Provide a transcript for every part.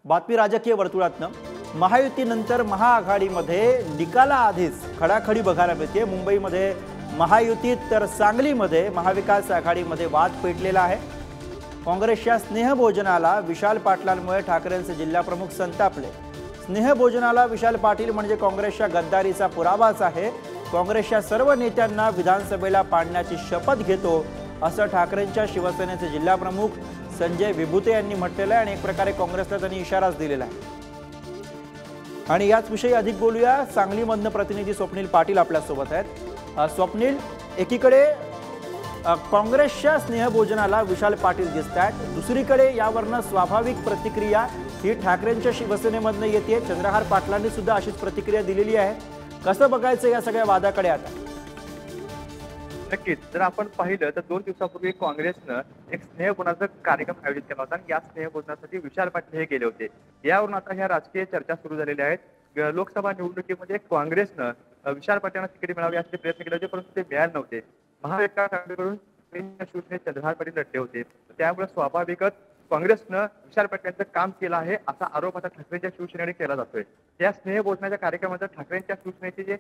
बातमी राजकीय वर्तुळातनं महायुतीनंतर महाआघाडीमध्ये निकालाआधीच खडाखडी बघायला मिळते। मुंबईमध्ये महायुतीत तर सांगलीमध्ये महाविकास आघाडीमध्ये वाद पेटलेला आहे। काँग्रेसच्या स्नेहभोजनाला विशाल पाटलांमुळे ठाकरेंचे जिल्हाप्रमुख संतापले। स्नेहभोजनाला विशाल पाटील म्हणजे काँग्रेसच्या गद्दारीचा पुरावाच आहे। काँग्रेसच्या सर्व नेत्यांना विधानसभेला पाडण्याची शपथ घेतो असं ठाकरेंच्या शिवसेनेचे जिल्हाप्रमुख संजय विभुते यांनी म्हटलेलं आहे आणि एक प्रकारे काँग्रेसला त्यांनी इशाराच दिलेला आहे। आणि याच विषयी अधिक बोलूया। सांगलीमधनं प्रतिनिधी स्वप्नील पाटील आपल्या सोबत आहेत। स्वप्नील, एकीकडे काँग्रेसच्या स्नेहभोजनाला विशाल पाटील दिसतात, दुसरीकडे यावरनं स्वाभाविक प्रतिक्रिया ही ठाकरेंच्या शिवसेनेमधनं येते। चंद्रहार पाटलांनी सुद्धा अशीच प्रतिक्रिया दिलेली आहे। कसं बघायचं या सगळ्या वादाकडे आता? नक्कीच, जर आपण पाहिलं तर 2 दिवसापूर्वी काँग्रेसनं एक स्नेहभोजनाचा कार्यक्रम आयोजित केला होता आणि या स्नेहभोजनासाठी विशाल पाटील हे गेले होते। यावरून आता ह्या राजकीय चर्चा सुरू झालेल्या आहेत। लोकसभा निवडणुकीमध्ये काँग्रेसनं विशाल पाटलांना तिकीट मिळावे असे प्रयत्न केले होते, परंतु ते मिळाले नव्हते। महाविकास आघाडीकडून शिवसेनेत चंद्रहार पाटील लढले होते, त्यामुळे स्वाभाविकच काँग्रेसनं विशाल पाटलांचं काम केलं आहे असा आरोप आता ठाकरेंच्या शिवसेनेने केला जातोय। या स्नेहभोजनाच्या कार्यक्रमात ठाकरेंच्या शिवसेनेचे जे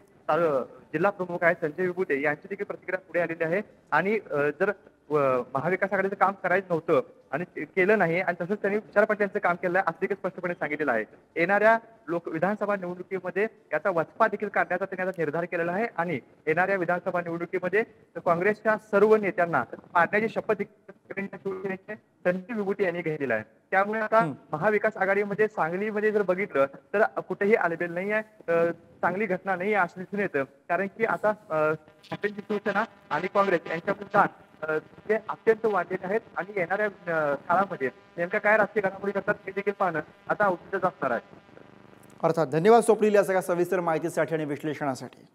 जिल्हा प्रमुख आहेत संजय विभुते यांची देखील प्रतिक्रिया पुढे आलेली आहे। आणि जर महाविकास आघाडीचं काम करायचं नव्हतं आणि केलं नाही आणि तसंच त्यांनी विशाल पाटील यांचं काम केलं आहे असं देखील स्पष्टपणे सांगितलेलं आहे। येणाऱ्या विधानसभा निवडणुकीमध्ये याचा वचपा देखील काढण्याचा त्यांनी आता निर्धार केलेला आहे आणि येणाऱ्या विधानसभा निवडणुकीमध्ये काँग्रेसच्या सर्व नेत्यांना पाडण्याची शपथ शिवसेनेचे संजय विभुते यांनी घेतलेला आहे। त्यामुळे आता महाविकास आघाडीमध्ये सांगलीमध्ये जर बघितलं तर कुठेही आलेबेल नाही आहे, चांगली घटना नाही आहे असं दिसून येतं। कारण की आता ठाकरेंची शिवसेना आणि काँग्रेस यांच्या ते अत्यंत वाढलेले आहेत आणि येणाऱ्या काळामध्ये नेमक्या काय राजकीय घडामोडी करतात हे देखील पाहणं आता औचित्यच असणार आहे। अर्थात धन्यवाद स्वप्नील या सगळ्या सविस्तर माहितीसाठी आणि विश्लेषणासाठी।